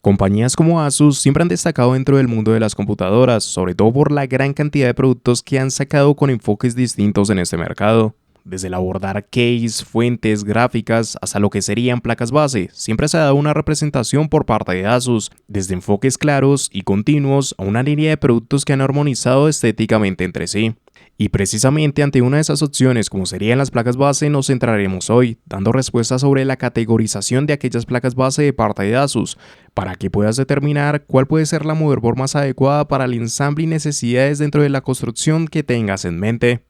Compañías como Asus siempre han destacado dentro del mundo de las computadoras, sobre todo por la gran cantidad de productos que han sacado con enfoques distintos en este mercado. Desde el abordar case, fuentes, gráficas, hasta lo que serían placas base, siempre se ha dado una representación por parte de Asus, desde enfoques claros y continuos a una línea de productos que han armonizado estéticamente entre sí. Y precisamente ante una de esas opciones, como serían las placas base, nos centraremos hoy, dando respuestas sobre la categorización de aquellas placas base de parte de Asus, para que puedas determinar cuál puede ser la motherboard más adecuada para el ensamble y necesidades dentro de la construcción que tengas en mente.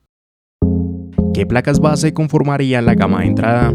¿Qué placas base conformarían la gama de entrada?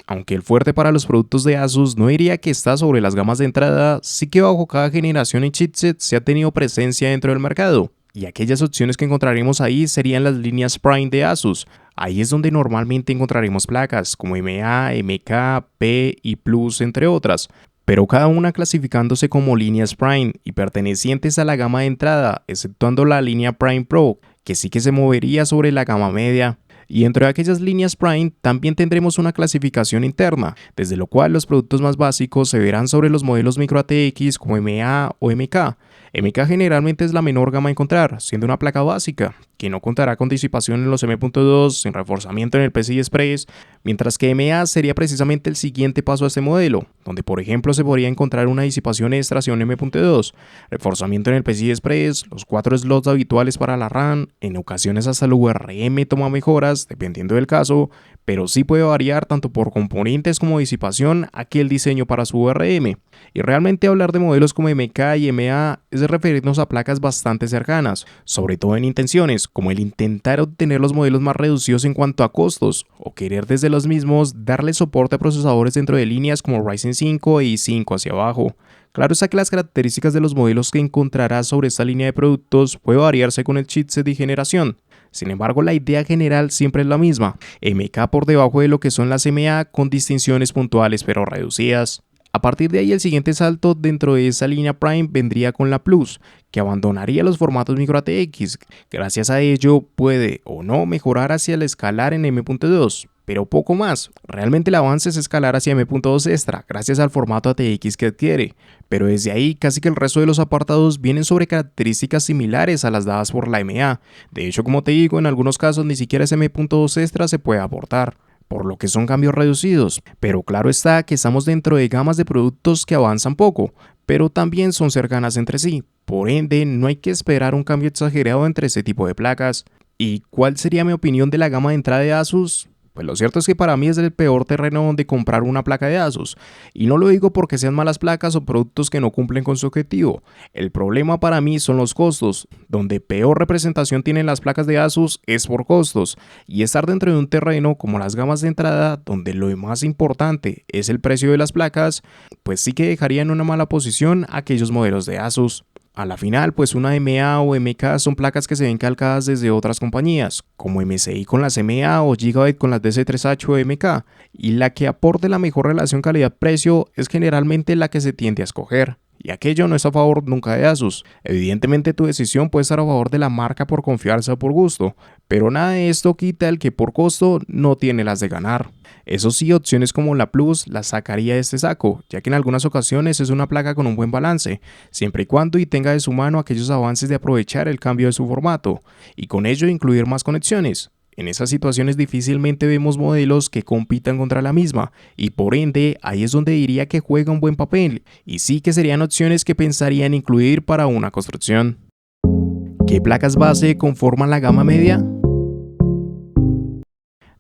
Aunque el fuerte para los productos de Asus no diría que está sobre las gamas de entrada, sí que bajo cada generación y chipset se ha tenido presencia dentro del mercado. Y aquellas opciones que encontraremos ahí serían las líneas Prime de Asus. Ahí es donde normalmente encontraremos placas como MA, MK, P y Plus, entre otras, pero cada una clasificándose como líneas Prime y pertenecientes a la gama de entrada, exceptuando la línea Prime Pro, que sí que se movería sobre la gama media. Y entre aquellas líneas Prime también tendremos una clasificación interna, desde lo cual los productos más básicos se verán sobre los modelos micro ATX como MA o MK. MK generalmente es la menor gama a encontrar, siendo una placa básica, que no contará con disipación en los M.2 sin reforzamiento en el PCI Express, mientras que MA sería precisamente el siguiente paso a este modelo, donde por ejemplo se podría encontrar una disipación extra hacia un M.2, reforzamiento en el PCI Express, los 4 slots habituales para la RAM, en ocasiones hasta el URM toma mejoras, dependiendo del caso, pero sí puede variar tanto por componentes como disipación aquel diseño para su URM. Y realmente hablar de modelos como MK y MA es de referirnos a placas bastante cercanas, sobre todo en intenciones, como el intentar obtener los modelos más reducidos en cuanto a costos, o querer desde los mismos darle soporte a procesadores dentro de líneas como Ryzen 5 e i5 hacia abajo. Claro está que las características de los modelos que encontrarás sobre esta línea de productos puede variarse con el chipset de generación. Sin embargo, la idea general siempre es la misma, MK por debajo de lo que son las MA con distinciones puntuales pero reducidas. A partir de ahí el siguiente salto dentro de esa línea Prime vendría con la Plus, que abandonaría los formatos micro ATX. Gracias a ello puede o no mejorar hacia el escalar en M.2, pero poco más. Realmente el avance es escalar hacia M.2 extra, gracias al formato ATX que adquiere, pero desde ahí casi que el resto de los apartados vienen sobre características similares a las dadas por la MA. De hecho, como te digo, en algunos casos ni siquiera ese M.2 extra se puede aportar, por lo que son cambios reducidos, pero claro está que estamos dentro de gamas de productos que avanzan poco, pero también son cercanas entre sí, por ende no hay que esperar un cambio exagerado entre ese tipo de placas. ¿Y cuál sería mi opinión de la gama de entrada de Asus? Pues lo cierto es que para mí es el peor terreno donde comprar una placa de Asus, y no lo digo porque sean malas placas o productos que no cumplen con su objetivo. El problema para mí son los costos, donde peor representación tienen las placas de Asus es por costos, y estar dentro de un terreno como las gamas de entrada, donde lo más importante es el precio de las placas, pues sí que dejaría en una mala posición aquellos modelos de Asus. A la final, pues una MA o MK son placas que se ven calcadas desde otras compañías, como MSI con las MA o Gigabyte con las DC3H o MK, y la que aporte la mejor relación calidad-precio es generalmente la que se tiende a escoger. Y aquello no es a favor nunca de Asus. Evidentemente tu decisión puede estar a favor de la marca por confianza o por gusto, pero nada de esto quita el que por costo no tiene las de ganar. Eso sí, opciones como la Plus las sacaría de este saco, ya que en algunas ocasiones es una placa con un buen balance, siempre y cuando tenga de su mano aquellos avances de aprovechar el cambio de su formato, y con ello incluir más conexiones. En esas situaciones difícilmente vemos modelos que compitan contra la misma, y por ende ahí es donde diría que juega un buen papel, y sí que serían opciones que pensaría en incluir para una construcción. ¿Qué placas base conforman la gama media?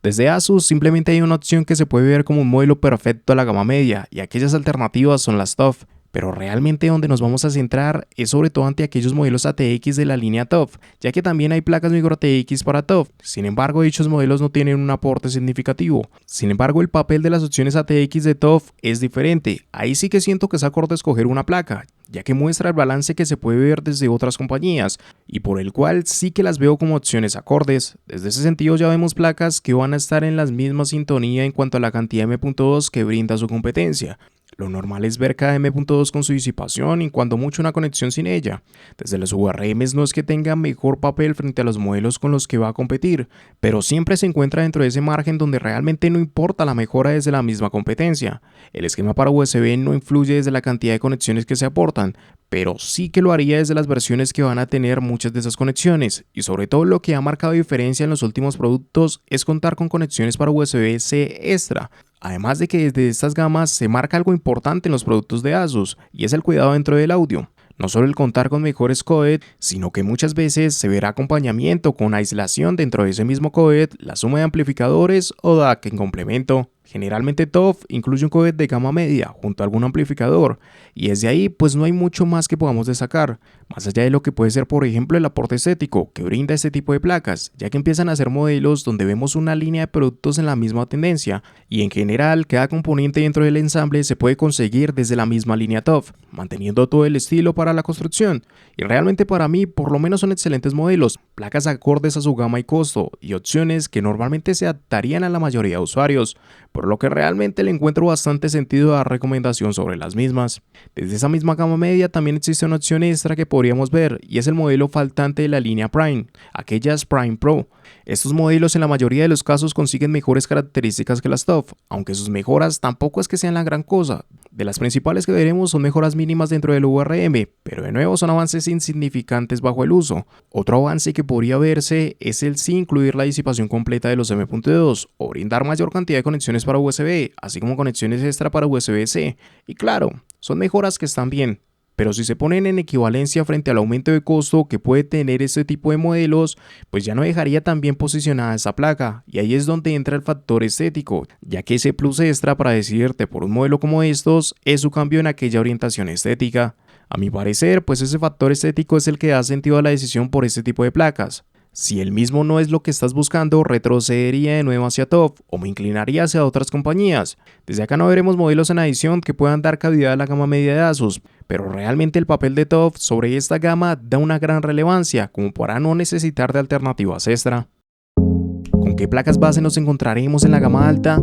Desde Asus simplemente hay una opción que se puede ver como un modelo perfecto a la gama media, y aquellas alternativas son las TUF. Pero realmente donde nos vamos a centrar es sobre todo ante aquellos modelos ATX de la línea TUF, ya que también hay placas micro ATX para TUF. Sin embargo, dichos modelos no tienen un aporte significativo. Sin embargo, el papel de las opciones ATX de TUF es diferente. Ahí sí que siento que es acorde escoger una placa, ya que muestra el balance que se puede ver desde otras compañías, y por el cual sí que las veo como opciones acordes. Desde ese sentido ya vemos placas que van a estar en la misma sintonía en cuanto a la cantidad de M.2 que brinda su competencia. Lo normal es ver cada M.2 con su disipación y cuando mucho una conexión sin ella. Desde los URMs no es que tenga mejor papel frente a los modelos con los que va a competir, pero siempre se encuentra dentro de ese margen donde realmente no importa la mejora desde la misma competencia. El esquema para USB no influye desde la cantidad de conexiones que se aportan, pero sí que lo haría desde las versiones que van a tener muchas de esas conexiones, y sobre todo lo que ha marcado diferencia en los últimos productos es contar con conexiones para USB-C extra. Además de que desde estas gamas se marca algo importante en los productos de Asus, y es el cuidado dentro del audio. No solo el contar con mejores codec, sino que muchas veces se verá acompañamiento con aislación dentro de ese mismo codec, la suma de amplificadores o DAC en complemento. Generalmente TOF incluye un codec de gama media junto a algún amplificador, y desde ahí pues no hay mucho más que podamos destacar, más allá de lo que puede ser por ejemplo el aporte estético que brinda este tipo de placas, ya que empiezan a ser modelos donde vemos una línea de productos en la misma tendencia, y en general cada componente dentro del ensamble se puede conseguir desde la misma línea TOF, manteniendo todo el estilo para la construcción, y realmente para mí por lo menos son excelentes modelos, placas acordes a su gama y costo, y opciones que normalmente se adaptarían a la mayoría de usuarios, por lo que realmente le encuentro bastante sentido dar recomendación sobre las mismas. Desde esa misma gama media también existe una opción extra que podríamos ver y es el modelo faltante de la línea Prime, aquellas Prime Pro. Estos modelos en la mayoría de los casos consiguen mejores características que las TOF, aunque sus mejoras tampoco es que sean la gran cosa. De las principales que veremos son mejoras mínimas dentro del URM, pero de nuevo son avances insignificantes bajo el uso. Otro avance que podría verse es el sí incluir la disipación completa de los M.2 o brindar mayor cantidad de conexiones para USB, así como conexiones extra para USB-C. Y claro, son mejoras que están bien, pero si se ponen en equivalencia frente al aumento de costo que puede tener este tipo de modelos, pues ya no dejaría tan bien posicionada esa placa, y ahí es donde entra el factor estético, ya que ese plus extra para decidirte por un modelo como estos es su cambio en aquella orientación estética. A mi parecer, pues ese factor estético es el que da sentido a la decisión por este tipo de placas. Si el mismo no es lo que estás buscando, retrocedería de nuevo hacia TOF o me inclinaría hacia otras compañías. Desde acá no veremos modelos en adición que puedan dar cavidad a la gama media de Asus, pero realmente el papel de TOF sobre esta gama da una gran relevancia como para no necesitar de alternativas extra. ¿Con qué placas base nos encontraremos en la gama alta?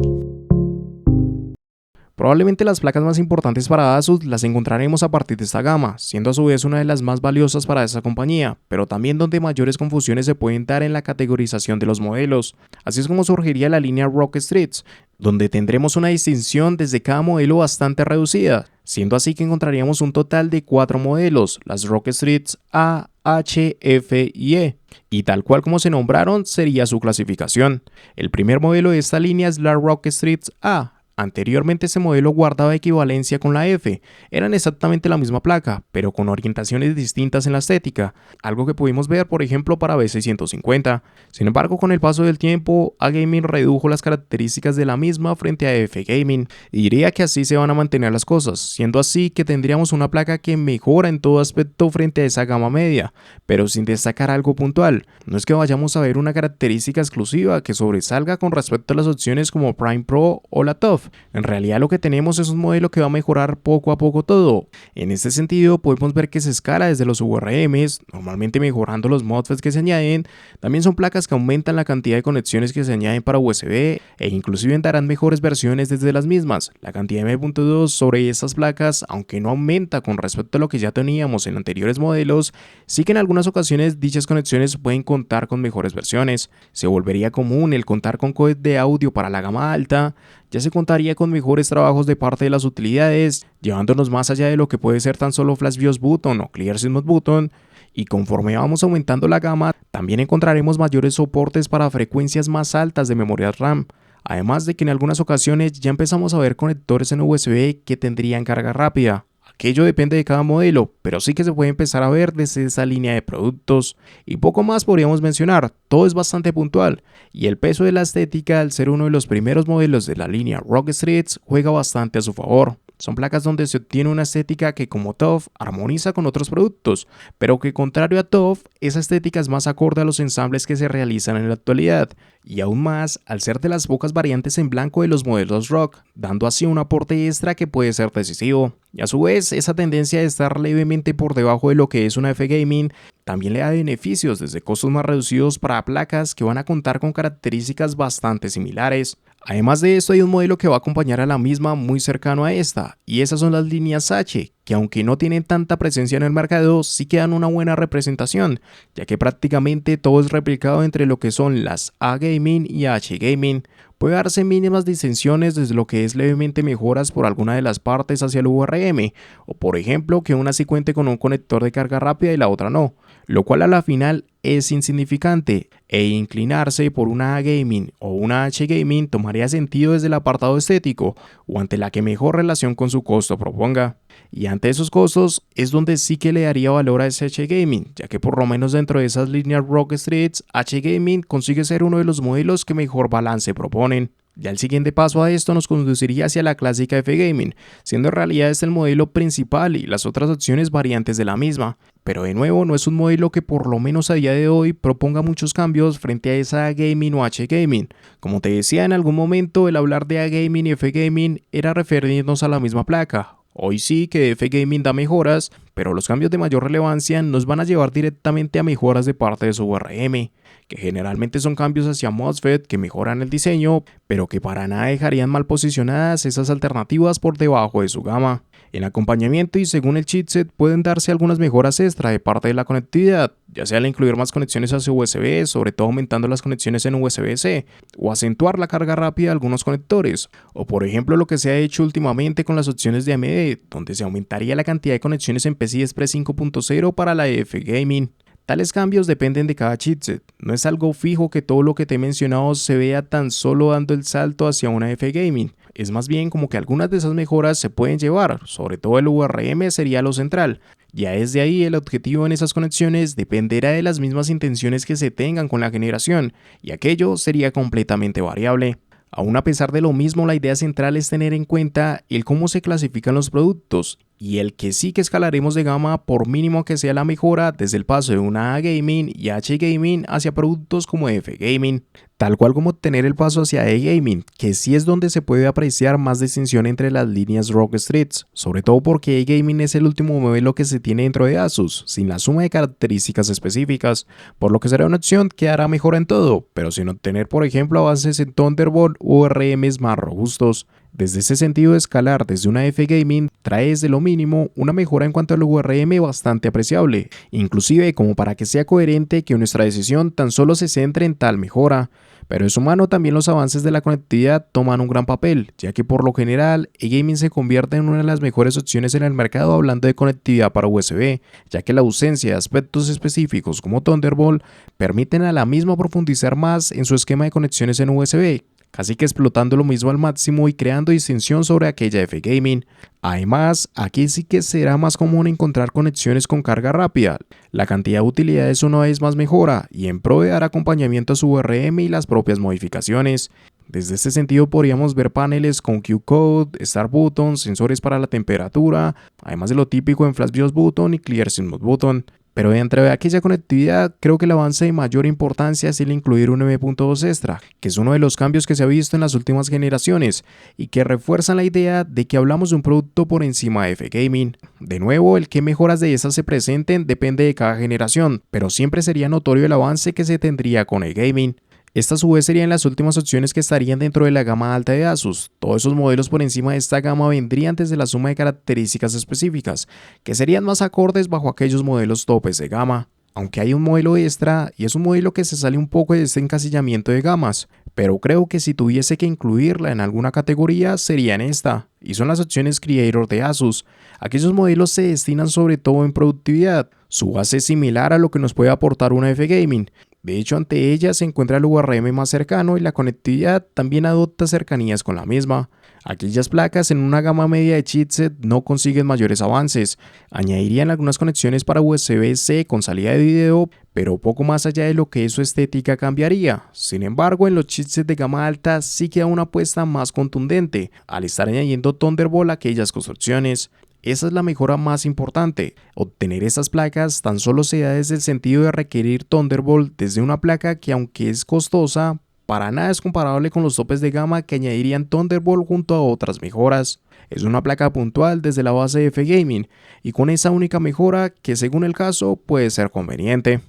Probablemente las placas más importantes para Asus las encontraremos a partir de esta gama, siendo a su vez una de las más valiosas para esa compañía, pero también donde mayores confusiones se pueden dar en la categorización de los modelos. Así es como surgiría la línea ROG Strix, donde tendremos una distinción desde cada modelo bastante reducida, siendo así que encontraríamos un total de 4 modelos, las ROG Strix A, H, F y E, y tal cual como se nombraron sería su clasificación. El primer modelo de esta línea es la ROG Strix A. Anteriormente este modelo guardaba equivalencia con la F, eran exactamente la misma placa, pero con orientaciones distintas en la estética, algo que pudimos ver por ejemplo para B650. Sin embargo, con el paso del tiempo, A Gaming redujo las características de la misma frente a F Gaming, y diría que así se van a mantener las cosas, siendo así que tendríamos una placa que mejora en todo aspecto frente a esa gama media, pero sin destacar algo puntual. No es que vayamos a ver una característica exclusiva que sobresalga con respecto a las opciones como Prime Pro o la TOF. En realidad lo que tenemos es un modelo que va a mejorar poco a poco todo. En este sentido podemos ver que se escala desde los URMs, normalmente mejorando los MOSFETs que se añaden, también son placas que aumentan la cantidad de conexiones que se añaden para USB e inclusive darán mejores versiones desde las mismas. La cantidad de M.2 sobre estas placas, aunque no aumenta con respecto a lo que ya teníamos en anteriores modelos, sí que en algunas ocasiones dichas conexiones pueden contar con mejores versiones. Se volvería común el contar con codec de audio para la gama alta, ya se contaría con mejores trabajos de parte de las utilidades, llevándonos más allá de lo que puede ser tan solo Flash BIOS Button o Clear CMOS Button, y conforme vamos aumentando la gama, también encontraremos mayores soportes para frecuencias más altas de memoria RAM, además de que en algunas ocasiones ya empezamos a ver conectores en USB que tendrían carga rápida. Aquello depende de cada modelo, pero sí que se puede empezar a ver desde esa línea de productos. Y poco más podríamos mencionar, todo es bastante puntual, y el peso de la estética al ser uno de los primeros modelos de la línea ROG Strix juega bastante a su favor. Son placas donde se obtiene una estética que como TOF armoniza con otros productos, pero que contrario a TOF, esa estética es más acorde a los ensambles que se realizan en la actualidad, y aún más al ser de las pocas variantes en blanco de los modelos ROG, dando así un aporte extra que puede ser decisivo. Y a su vez, esa tendencia de estar levemente por debajo de lo que es una F Gaming también le da beneficios desde costos más reducidos para placas que van a contar con características bastante similares. Además de esto, hay un modelo que va a acompañar a la misma muy cercano a esta, y esas son las líneas H, que aunque no tienen tanta presencia en el mercado, sí que dan una buena representación, ya que prácticamente todo es replicado entre lo que son las A Gaming y H Gaming. Puede darse mínimas distinciones desde lo que es levemente mejoras por alguna de las partes hacia el VRM, o por ejemplo que una sí cuente con un conector de carga rápida y la otra no, lo cual a la final es insignificante, e inclinarse por una A Gaming o una H Gaming tomaría sentido desde el apartado estético o ante la que mejor relación con su costo proponga. Y ante esos costos es donde sí que le daría valor a ese H Gaming, ya que por lo menos dentro de esas líneas Rock Streets, H Gaming consigue ser uno de los modelos que mejor balance proponen. Ya el siguiente paso a esto nos conduciría hacia la clásica F Gaming, siendo en realidad este el modelo principal y las otras opciones variantes de la misma. Pero de nuevo no es un modelo que por lo menos a día de hoy proponga muchos cambios frente a esa A Gaming o H Gaming. Como te decía en algún momento, el hablar de A Gaming y F Gaming era referirnos a la misma placa. Hoy sí que F Gaming da mejoras, pero los cambios de mayor relevancia nos van a llevar directamente a mejoras de parte de su VRM, que generalmente son cambios hacia MOSFET que mejoran el diseño, pero que para nada dejarían mal posicionadas esas alternativas por debajo de su gama. En acompañamiento y según el chipset pueden darse algunas mejoras extra de parte de la conectividad, ya sea al incluir más conexiones hacia USB, sobre todo aumentando las conexiones en USB-C, o acentuar la carga rápida de algunos conectores, o por ejemplo lo que se ha hecho últimamente con las opciones de AMD, donde se aumentaría la cantidad de conexiones en PCI Express 5.0 para la F Gaming. Tales cambios dependen de cada chipset, no es algo fijo que todo lo que te he mencionado se vea tan solo dando el salto hacia una F Gaming, es más bien como que algunas de esas mejoras se pueden llevar, sobre todo el VRM sería lo central. Ya desde ahí el objetivo en esas conexiones dependerá de las mismas intenciones que se tengan con la generación, y aquello sería completamente variable. Aún a pesar de lo mismo, la idea central es tener en cuenta el cómo se clasifican los productos y el que sí que escalaremos de gama por mínimo que sea la mejora desde el paso de una A Gaming y H Gaming hacia productos como F Gaming, tal cual como tener el paso hacia E Gaming, que sí es donde se puede apreciar más distinción entre las líneas Rock Streets, sobre todo porque E Gaming es el último modelo que se tiene dentro de Asus, sin la suma de características específicas, por lo que será una opción que hará mejora en todo, pero sin obtener por ejemplo avances en Thunderbolt u RMs más robustos. Desde ese sentido, escalar desde una F Gaming trae desde lo mínimo una mejora en cuanto al URM bastante apreciable, inclusive como para que sea coherente que nuestra decisión tan solo se centre en tal mejora. Pero en su mano también los avances de la conectividad toman un gran papel, ya que por lo general eGaming se convierte en una de las mejores opciones en el mercado hablando de conectividad para USB, ya que la ausencia de aspectos específicos como Thunderbolt permiten a la misma profundizar más en su esquema de conexiones en USB, casi que explotando lo mismo al máximo y creando distinción sobre aquella F Gaming. Además, aquí sí que será más común encontrar conexiones con carga rápida. La cantidad de utilidades una vez más mejora y en pro de dar acompañamiento a su VRM y las propias modificaciones. Desde este sentido podríamos ver paneles con Q-Code, Start Button, sensores para la temperatura, además de lo típico en Flash BIOS Button y Clear Smooth Button. Pero dentro de aquella conectividad, creo que el avance de mayor importancia es el incluir un M.2 extra, que es uno de los cambios que se ha visto en las últimas generaciones y que refuerzan la idea de que hablamos de un producto por encima de F Gaming. De nuevo, el que mejoras de esas se presenten depende de cada generación, pero siempre sería notorio el avance que se tendría con el gaming. Estas a su vez serían las últimas opciones que estarían dentro de la gama alta de Asus. Todos esos modelos por encima de esta gama vendrían desde la suma de características específicas, que serían más acordes bajo aquellos modelos topes de gama. Aunque hay un modelo extra y es un modelo que se sale un poco de este encasillamiento de gamas, pero creo que si tuviese que incluirla en alguna categoría sería en esta, y son las opciones Creator de Asus. Aquellos modelos se destinan sobre todo en productividad, su base es similar a lo que nos puede aportar una F Gaming. De hecho, ante ella se encuentra el URM más cercano y la conectividad también adopta cercanías con la misma. Aquellas placas en una gama media de chipset no consiguen mayores avances. Añadirían algunas conexiones para USB-C con salida de video, pero poco más allá de lo que su estética cambiaría. Sin embargo, en los chipsets de gama alta sí queda una apuesta más contundente, al estar añadiendo Thunderbolt a aquellas construcciones. Esa es la mejora más importante. Obtener estas placas tan solo se da desde el sentido de requerir Thunderbolt desde una placa que, aunque es costosa, para nada es comparable con los topes de gama que añadirían Thunderbolt junto a otras mejoras. Es una placa puntual desde la base de F Gaming y con esa única mejora que según el caso puede ser conveniente.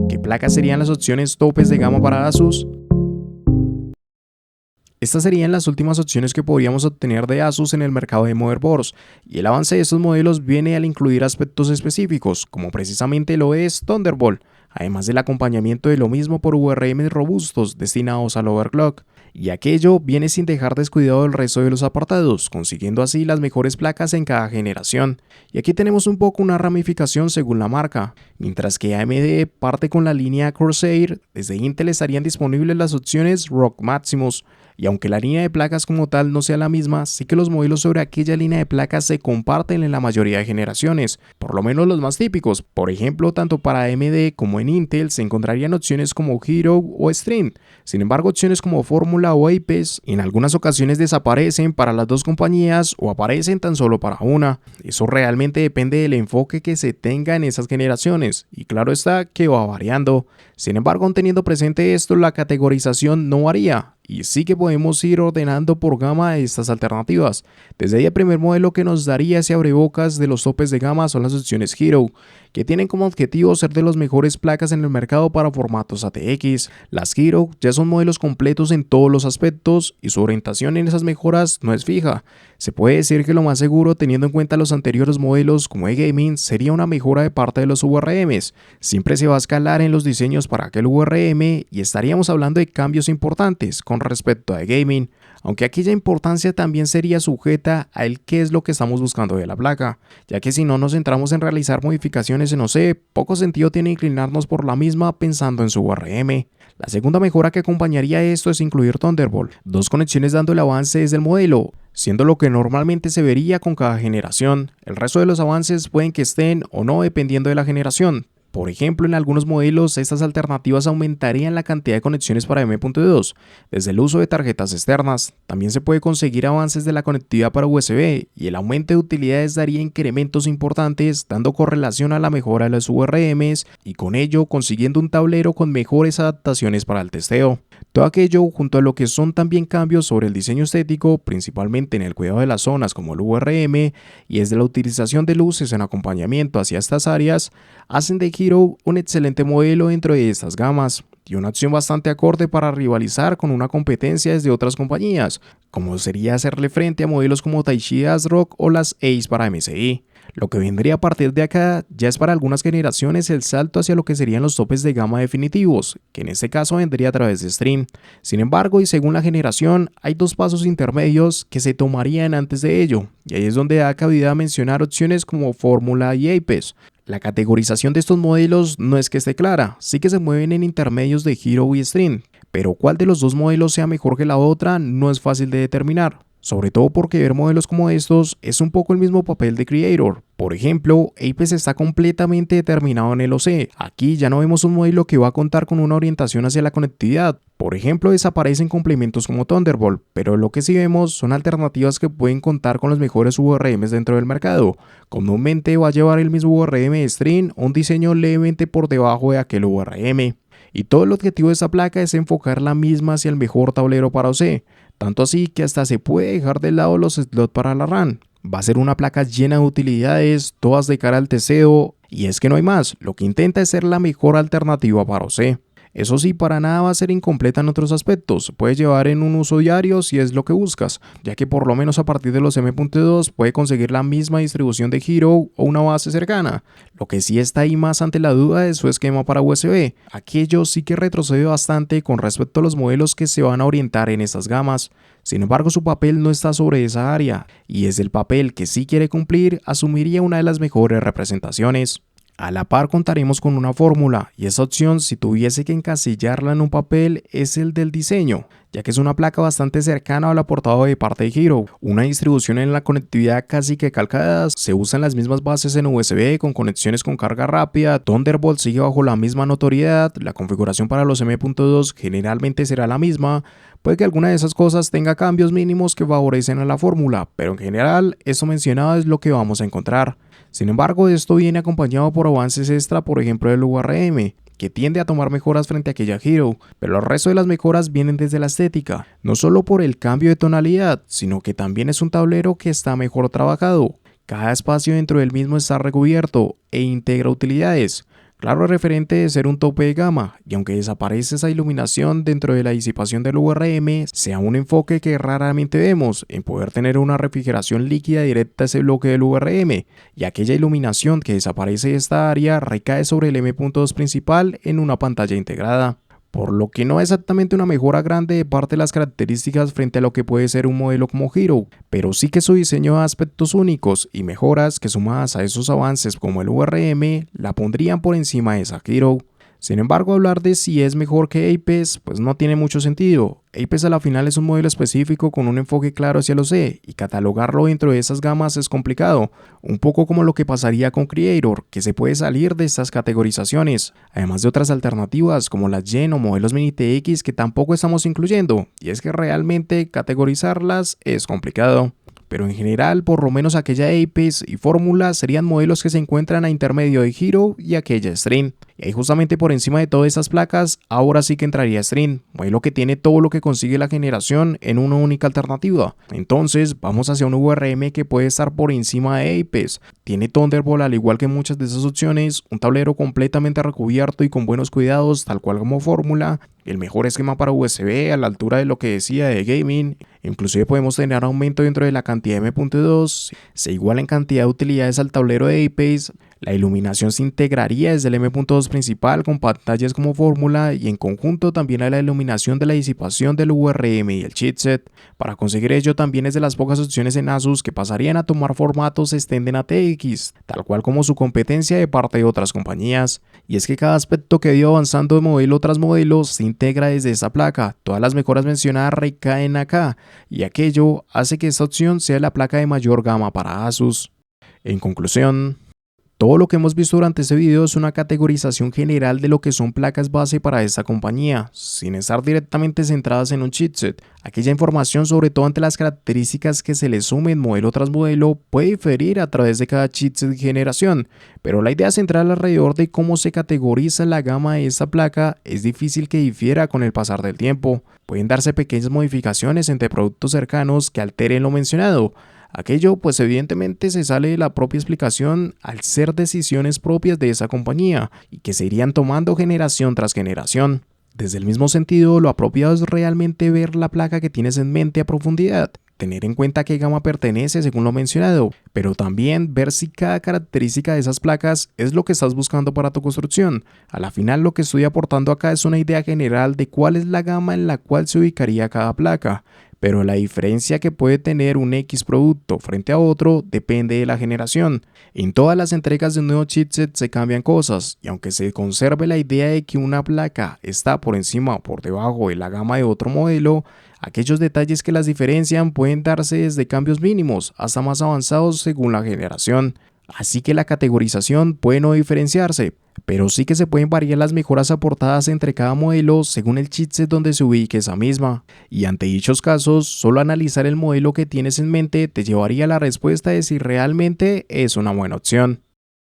¿Qué placas serían las opciones topes de gama para Asus? Estas serían las últimas opciones que podríamos obtener de Asus en el mercado de motherboards, y el avance de estos modelos viene al incluir aspectos específicos, como precisamente lo es Thunderbolt, además del acompañamiento de lo mismo por VRM robustos destinados al overclock, y aquello viene sin dejar descuidado el resto de los apartados, consiguiendo así las mejores placas en cada generación. Y aquí tenemos un poco una ramificación según la marca. Mientras que AMD parte con la línea Corsair, desde Intel estarían disponibles las opciones ROG Maximus. Y aunque la línea de placas como tal no sea la misma, sí que los modelos sobre aquella línea de placas se comparten en la mayoría de generaciones, por lo menos los más típicos. Por ejemplo, tanto para AMD como en Intel se encontrarían opciones como Hero o Stream. Sin embargo, opciones como Fórmula o Apex en algunas ocasiones desaparecen para las dos compañías o aparecen tan solo para una. Eso realmente depende del enfoque que se tenga en esas generaciones, y claro está que va variando. Sin embargo, teniendo presente esto, la categorización no varía, y sí que podemos ir ordenando por gama de estas alternativas. Desde ahí el primer modelo que nos daría ese abrebocas de los topes de gama son las opciones Hero, que tienen como objetivo ser de las mejores placas en el mercado para formatos ATX. Las Hero ya son modelos completos en todos los aspectos y su orientación en esas mejoras no es fija. Se puede decir que lo más seguro, teniendo en cuenta los anteriores modelos como e-gaming, sería una mejora de parte de los VRMs. Siempre se va a escalar en los diseños para aquel VRM y estaríamos hablando de cambios importantes con respecto a e-gaming, aunque aquella importancia también sería sujeta a el qué es lo que estamos buscando de la placa, ya que si no nos centramos en realizar modificaciones en OC, poco sentido tiene inclinarnos por la misma pensando en su VRM. La segunda mejora que acompañaría a esto es incluir Thunderbolt, dos conexiones dando el avance desde el modelo, siendo lo que normalmente se vería con cada generación. El resto de los avances pueden que estén o no dependiendo de la generación. Por ejemplo, en algunos modelos estas alternativas aumentarían la cantidad de conexiones para M.2, desde el uso de tarjetas externas. También se puede conseguir avances de la conectividad para USB, y el aumento de utilidades daría incrementos importantes, dando correlación a la mejora de los VRMs y con ello consiguiendo un tablero con mejores adaptaciones para el testeo. Todo aquello junto a lo que son también cambios sobre el diseño estético, principalmente en el cuidado de las zonas como el VRM y desde la utilización de luces en acompañamiento hacia estas áreas, hacen de Hero un excelente modelo dentro de estas gamas y una opción bastante acorde para rivalizar con una competencia desde otras compañías, como sería hacerle frente a modelos como Taichi ASRock o las Ace para MSI. Lo que vendría a partir de acá ya es para algunas generaciones el salto hacia lo que serían los topes de gama definitivos, que en este caso vendría a través de Stream. Sin embargo, y según la generación, hay dos pasos intermedios que se tomarían antes de ello, y ahí es donde da cabida a mencionar opciones como Fórmula y Apex. La categorización de estos modelos no es que esté clara, sí que se mueven en intermedios de Hero y Stream, pero cuál de los dos modelos sea mejor que la otra no es fácil de determinar. Sobre todo porque ver modelos como estos es un poco el mismo papel de Creator. Por ejemplo, Apex está completamente determinado en el OC. Aquí ya no vemos un modelo que va a contar con una orientación hacia la conectividad. Por ejemplo, desaparecen complementos como Thunderbolt, pero lo que sí vemos son alternativas que pueden contar con los mejores VRMs dentro del mercado. Comúnmente va a llevar el mismo VRM de Stream o un diseño levemente por debajo de aquel VRM. Y todo el objetivo de esta placa es enfocar la misma hacia el mejor tablero para OC. Tanto así que hasta se puede dejar de lado los slots para la RAM. Va a ser una placa llena de utilidades, todas de cara al testeo, y es que no hay más, lo que intenta es ser la mejor alternativa para OC. Eso sí, para nada va a ser incompleta en otros aspectos, puedes llevar en un uso diario si es lo que buscas, ya que por lo menos a partir de los M.2 puede conseguir la misma distribución de Hero o una base cercana. Lo que sí está ahí más ante la duda es su esquema para USB, aquello sí que retrocede bastante con respecto a los modelos que se van a orientar en estas gamas. Sin embargo, su papel no está sobre esa área, y es el papel que sí quiere cumplir, asumiría una de las mejores representaciones. A la par contaremos con una fórmula, y esa opción, si tuviese que encasillarla en un papel, es el del diseño, ya que es una placa bastante cercana al aportado de parte de Hero. Una distribución en la conectividad casi que calcada, se usan las mismas bases en USB con conexiones con carga rápida, Thunderbolt sigue bajo la misma notoriedad, la configuración para los M.2 generalmente será la misma, puede que alguna de esas cosas tenga cambios mínimos que favorecen a la fórmula, pero en general, esto mencionado es lo que vamos a encontrar. Sin embargo, esto viene acompañado por avances extra, por ejemplo del VRM, que tiende a tomar mejoras frente a aquella Hero, pero el resto de las mejoras vienen desde la estética, no solo por el cambio de tonalidad, sino que también es un tablero que está mejor trabajado. Cada espacio dentro del mismo está recubierto e integra utilidades, Claro, referente de ser un tope de gama, y aunque desaparece esa iluminación dentro de la disipación del VRM, sea un enfoque que raramente vemos en poder tener una refrigeración líquida directa a ese bloque del VRM, y aquella iluminación que desaparece de esta área recae sobre el M.2 principal en una pantalla integrada. Por lo que no es exactamente una mejora grande de parte de las características frente a lo que puede ser un modelo como Hero, pero sí que su diseño da aspectos únicos y mejoras que sumadas a esos avances como el VRM la pondrían por encima de esa Hero. Sin embargo, hablar de si es mejor que Apex pues no tiene mucho sentido. Apex a la final es un modelo específico con un enfoque claro hacia los C y catalogarlo dentro de esas gamas es complicado, un poco como lo que pasaría con Creator, que se puede salir de estas categorizaciones, además de otras alternativas como las Gen o modelos Mini TX que tampoco estamos incluyendo, y es que realmente categorizarlas es complicado. Pero en general, por lo menos aquella Apex y Fórmula serían modelos que se encuentran a intermedio de Hero y aquella Stream. Y ahí justamente por encima de todas esas placas, ahora sí que entraría Stream, modelo que tiene todo lo que consigue la generación en una única alternativa. Entonces, vamos hacia un VRM que puede estar por encima de Apex. Tiene Thunderbolt al igual que muchas de esas opciones, un tablero completamente recubierto y con buenos cuidados, tal cual como Fórmula, el mejor esquema para USB a la altura de lo que decía de gaming. Inclusive podemos tener aumento dentro de la cantidad de M.2, se iguala en cantidad de utilidades al tablero de Apex, la iluminación se integraría desde el M.2 principal con pantallas como Fórmula y en conjunto también a la iluminación de la disipación del VRM y el chipset. Para conseguir ello también es de las pocas opciones en Asus que pasarían a tomar formatos extenden a TX, tal cual como su competencia de parte de otras compañías. Y es que cada aspecto que dio avanzando de modelo tras modelo se integra desde esa placa, todas las mejoras mencionadas recaen acá, y aquello hace que esta opción sea la placa de mayor gama para Asus. En conclusión, todo lo que hemos visto durante este video es una categorización general de lo que son placas base para esta compañía, sin estar directamente centradas en un chipset. Aquella información, sobre todo ante las características que se le sumen modelo tras modelo, puede diferir a través de cada chipset y generación, pero la idea central alrededor de cómo se categoriza la gama de esta placa es difícil que difiera con el pasar del tiempo. Pueden darse pequeñas modificaciones entre productos cercanos que alteren lo mencionado. Aquello pues evidentemente se sale de la propia explicación al ser decisiones propias de esa compañía y que se irían tomando generación tras generación. Desde el mismo sentido, lo apropiado es realmente ver la placa que tienes en mente a profundidad, tener en cuenta a qué gama pertenece según lo mencionado, pero también ver si cada característica de esas placas es lo que estás buscando para tu construcción. A la final lo que estoy aportando acá es una idea general de cuál es la gama en la cual se ubicaría cada placa, pero la diferencia que puede tener un X producto frente a otro depende de la generación. En todas las entregas de un nuevo chipset se cambian cosas, y aunque se conserve la idea de que una placa está por encima o por debajo de la gama de otro modelo, aquellos detalles que las diferencian pueden darse desde cambios mínimos hasta más avanzados según la generación. Así que la categorización puede no diferenciarse, pero sí que se pueden variar las mejoras aportadas entre cada modelo según el chipset donde se ubique esa misma. Y ante dichos casos, solo analizar el modelo que tienes en mente te llevaría a la respuesta de si realmente es una buena opción.